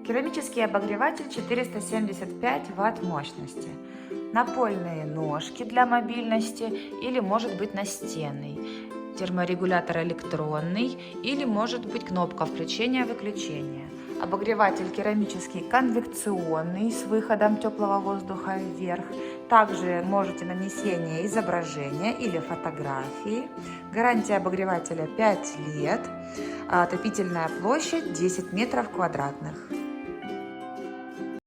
Керамический обогреватель 475 Вт мощности. Напольные ножки для мобильности или может быть настенный. Терморегулятор электронный или может быть кнопка включения-выключения. Обогреватель керамический конвекционный с выходом теплого воздуха вверх. Также можете нанесение изображения или фотографии. Гарантия обогревателя 5 лет. Отопительная площадь 10 метров квадратных.